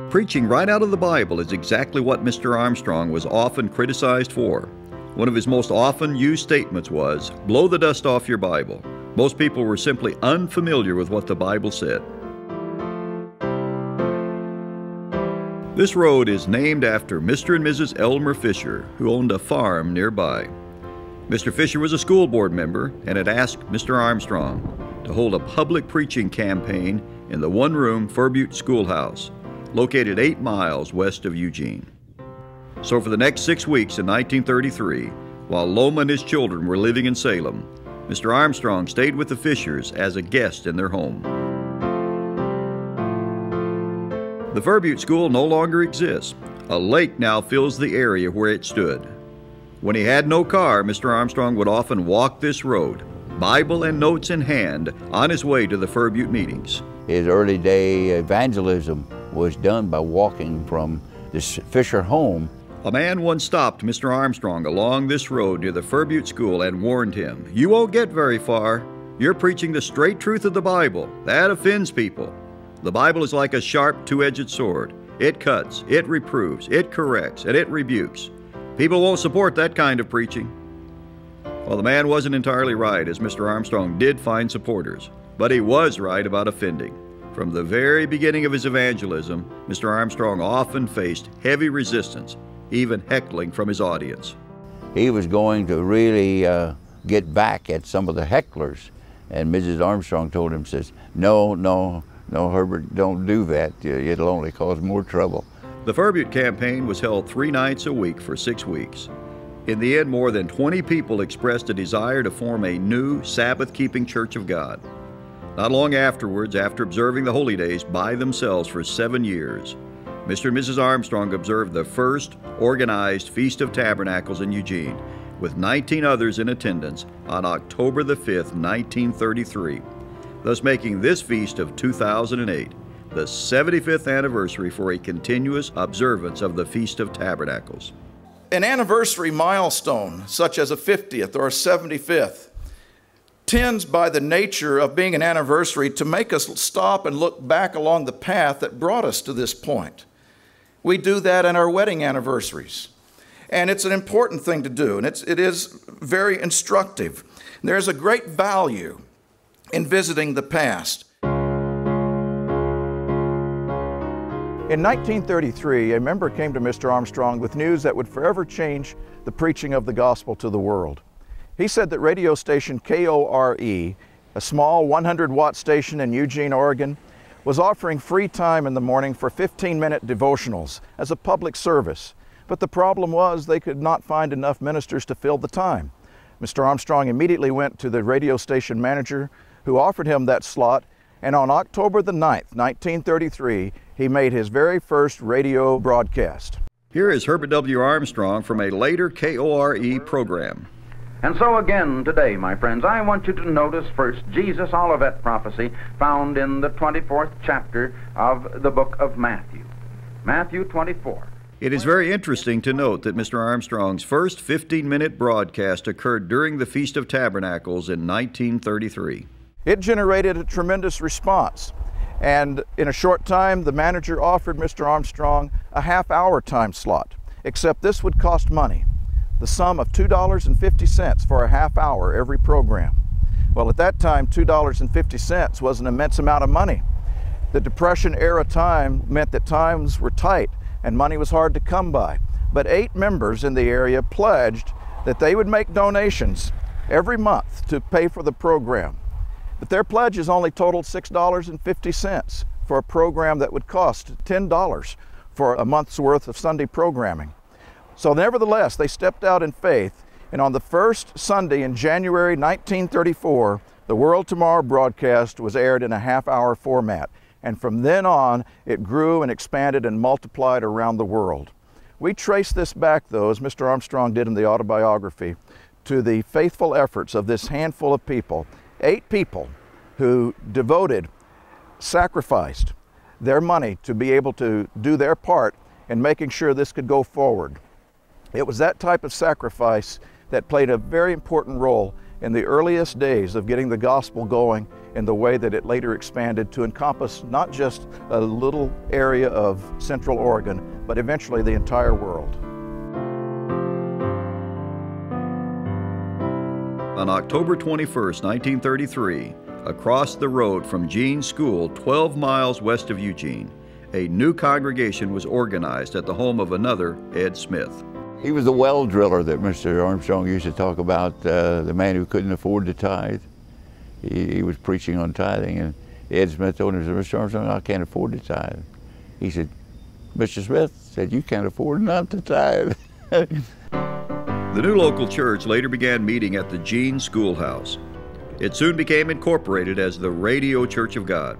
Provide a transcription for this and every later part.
Preaching right out of the Bible is exactly what Mr. Armstrong was often criticized for. One of his most often used statements was, "Blow the dust off your Bible." Most people were simply unfamiliar with what the Bible said. This road is named after Mr. and Mrs. Elmer Fisher, who owned a farm nearby. Mr. Fisher was a school board member and had asked Mr. Armstrong to hold a public preaching campaign in the one-room Furbutte schoolhouse, located 8 miles west of Eugene. So for the next 6 weeks in 1933, while Loma and his children were living in Salem, Mr. Armstrong stayed with the Fishers as a guest in their home. The Furbutte School no longer exists. A lake now fills the area where it stood. When he had no car, Mr. Armstrong would often walk this road, Bible and notes in hand, on his way to the Furbutte meetings. His early day evangelism was done by walking from the Fisher home. A man once stopped Mr. Armstrong along this road near the Furbutte School and warned him, "You won't get very far. You're preaching the straight truth of the Bible. That offends people. The Bible is like a sharp, two-edged sword. It cuts, it reproves, it corrects, and it rebukes. People won't support that kind of preaching." Well, the man wasn't entirely right, as Mr. Armstrong did find supporters, but he was right about offending. From the very beginning of his evangelism, Mr. Armstrong often faced heavy resistance, even heckling from his audience. He was going to really get back at some of the hecklers, and Mrs. Armstrong told him, says, No, Herbert, don't do that. It'll only cause more trouble." The Furbutte campaign was held 3 nights a week for 6 weeks. In the end, more than 20 people expressed a desire to form a new Sabbath-keeping Church of God. Not long afterwards, after observing the holy days by themselves for 7 years, Mr. and Mrs. Armstrong observed the first organized Feast of Tabernacles in Eugene, with 19 others in attendance on October the 5th, 1933, thus making this feast of 2008 the 75th anniversary for a continuous observance of the Feast of Tabernacles. An anniversary milestone, such as a 50th or a 75th, tends by the nature of being an anniversary to make us stop and look back along the path that brought us to this point. We do that in our wedding anniversaries. And it's an important thing to do, and it is very instructive. There's a great value in visiting the past. In 1933, a member came to Mr. Armstrong with news that would forever change the preaching of the gospel to the world. He said that radio station KORE, a small 100-watt station in Eugene, Oregon, was offering free time in the morning for 15-minute devotionals as a public service. But the problem was they could not find enough ministers to fill the time. Mr. Armstrong immediately went to the radio station manager who offered him that slot, and on October the 9th, 1933, he made his very first radio broadcast. Here is Herbert W. Armstrong from a later KORE program. And so again today, my friends, I want you to notice first Jesus' Olivet prophecy found in the 24th chapter of the book of Matthew. Matthew 24. It is very interesting to note that Mr. Armstrong's first 15-minute broadcast occurred during the Feast of Tabernacles in 1933. It generated a tremendous response, and in a short time the manager offered Mr. Armstrong a half-hour time slot, except this would cost money, the sum of $2.50 for a half hour every program. Well, at that time, $2.50 was an immense amount of money. The Depression era time meant that times were tight and money was hard to come by. But 8 members in the area pledged that they would make donations every month to pay for the program. But their pledges only totaled $6.50 for a program that would cost $10 for a month's worth of Sunday programming. So nevertheless, they stepped out in faith, and on the first Sunday in January 1934, the World Tomorrow broadcast was aired in a half-hour format. And from then on, it grew and expanded and multiplied around the world. We trace this back, though, as Mr. Armstrong did in the autobiography, to the faithful efforts of this handful of people, 8 people who devoted, sacrificed their money to be able to do their part in making sure this could go forward. It was that type of sacrifice that played a very important role in the earliest days of getting the gospel going in the way that it later expanded to encompass not just a little area of Central Oregon, but eventually the entire world. On October 21st, 1933, across the road from Gene's school, 12 miles west of Eugene, a new congregation was organized at the home of another Ed Smith. He was the well driller that Mr. Armstrong used to talk about, the man who couldn't afford to tithe. He was preaching on tithing, and Ed Smith told him, Mr. Armstrong, I can't afford to tithe. He said, Mr. Smith said, you can't afford not to tithe. The new local church later began meeting at the Gene Schoolhouse. It soon became incorporated as the Radio Church of God.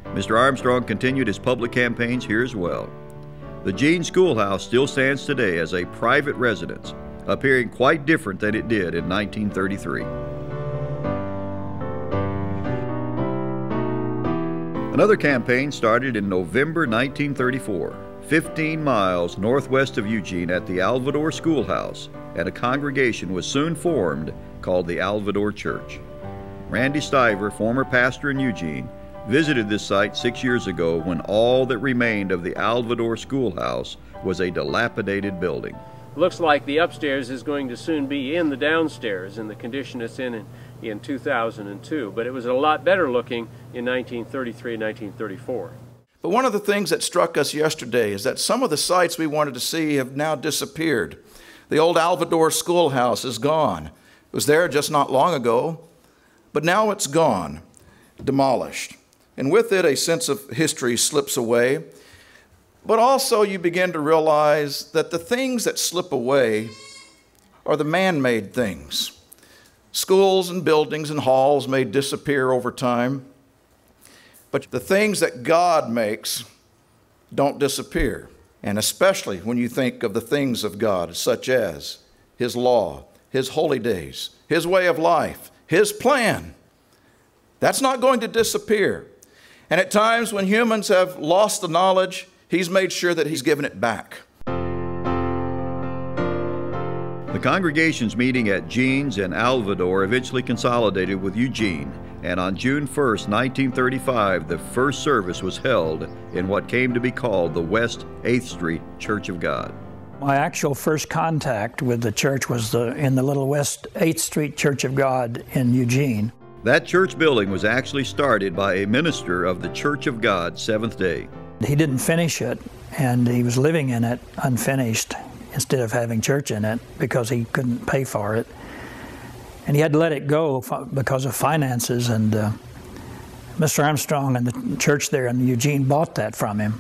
Mr. Armstrong continued his public campaigns here as well. The Gene Schoolhouse still stands today as a private residence, appearing quite different than it did in 1933. Another campaign started in November 1934, 15 miles northwest of Eugene at the Alvador Schoolhouse, and a congregation was soon formed called the Alvador Church. Randy Stiver, former pastor in Eugene, visited this site 6 years ago when all that remained of the Alvador Schoolhouse was a dilapidated building. Looks like the upstairs is going to soon be in the downstairs in the condition it's in 2002, but it was a lot better looking in 1933 and 1934. But one of the things that struck us yesterday is that some of the sites we wanted to see have now disappeared. The old Alvador Schoolhouse is gone. It was there just not long ago, but now it's gone, demolished. And with it, a sense of history slips away. But also you begin to realize that the things that slip away are the man-made things. Schools and buildings and halls may disappear over time, but the things that God makes don't disappear. And especially when you think of the things of God, such as His law, His holy days, His way of life, His plan. That's not going to disappear. And at times when humans have lost the knowledge, He's made sure that He's given it back. The congregations meeting at Gene's and Alvador eventually consolidated with Eugene, and on June 1st, 1935, the first service was held in what came to be called the West 8th Street Church of God. My actual first contact with the church was in the little West 8th Street Church of God in Eugene. That church building was actually started by a minister of the Church of God Seventh Day. He didn't finish it, and he was living in it unfinished instead of having church in it because he couldn't pay for it. And he had to let it go because of finances, and Mr. Armstrong and the church there in Eugene bought that from him.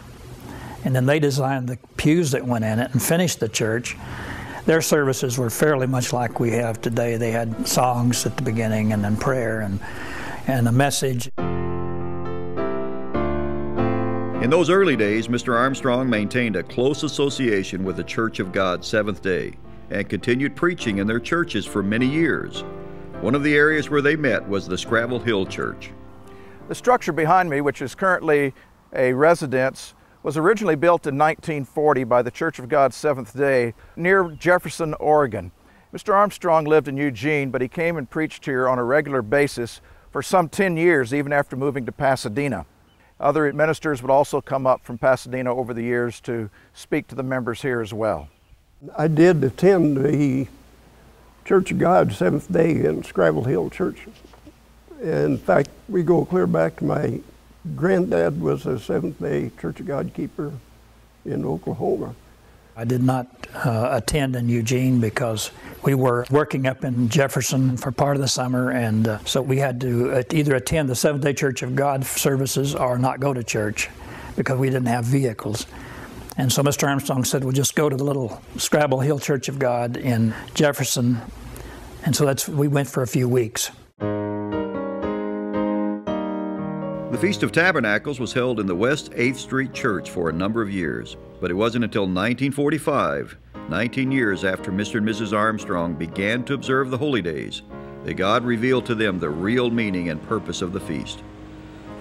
And then they designed the pews that went in it and finished the church. Their services were fairly much like we have today. They had songs at the beginning and then prayer and a message. In those early days, Mr. Armstrong maintained a close association with the Church of God Seventh Day and continued preaching in their churches for many years. One of the areas where they met was the Scrabble Hill Church. The structure behind me, which is currently a residence, was originally built in 1940 by the Church of God Seventh Day near Jefferson, Oregon. Mr. Armstrong lived in Eugene, but he came and preached here on a regular basis for some 10 years, even after moving to Pasadena. Other ministers would also come up from Pasadena over the years to speak to the members here as well. I did attend the Church of God Seventh Day in Scrabble Hill Church. In fact, we go clear back to my granddad was a Seventh Day Church of God keeper in Oklahoma. I did not attend in Eugene because we were working up in Jefferson for part of the summer, and so we had to either attend the Seventh-day Church of God services or not go to church because we didn't have vehicles. And so Mr. Armstrong said, we'll just go to the little Scrabble Hill Church of God in Jefferson, and so we went for a few weeks. The Feast of Tabernacles was held in the West 8th Street Church for a number of years, but it wasn't until 1945, 19 years after Mr. and Mrs. Armstrong began to observe the holy days, that God revealed to them the real meaning and purpose of the feast.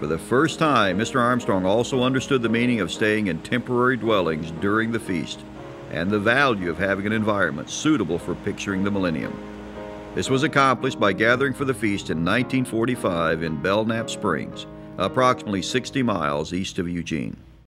For the first time, Mr. Armstrong also understood the meaning of staying in temporary dwellings during the feast and the value of having an environment suitable for picturing the millennium. This was accomplished by gathering for the feast in 1945 in Belknap Springs, approximately 60 miles east of Eugene.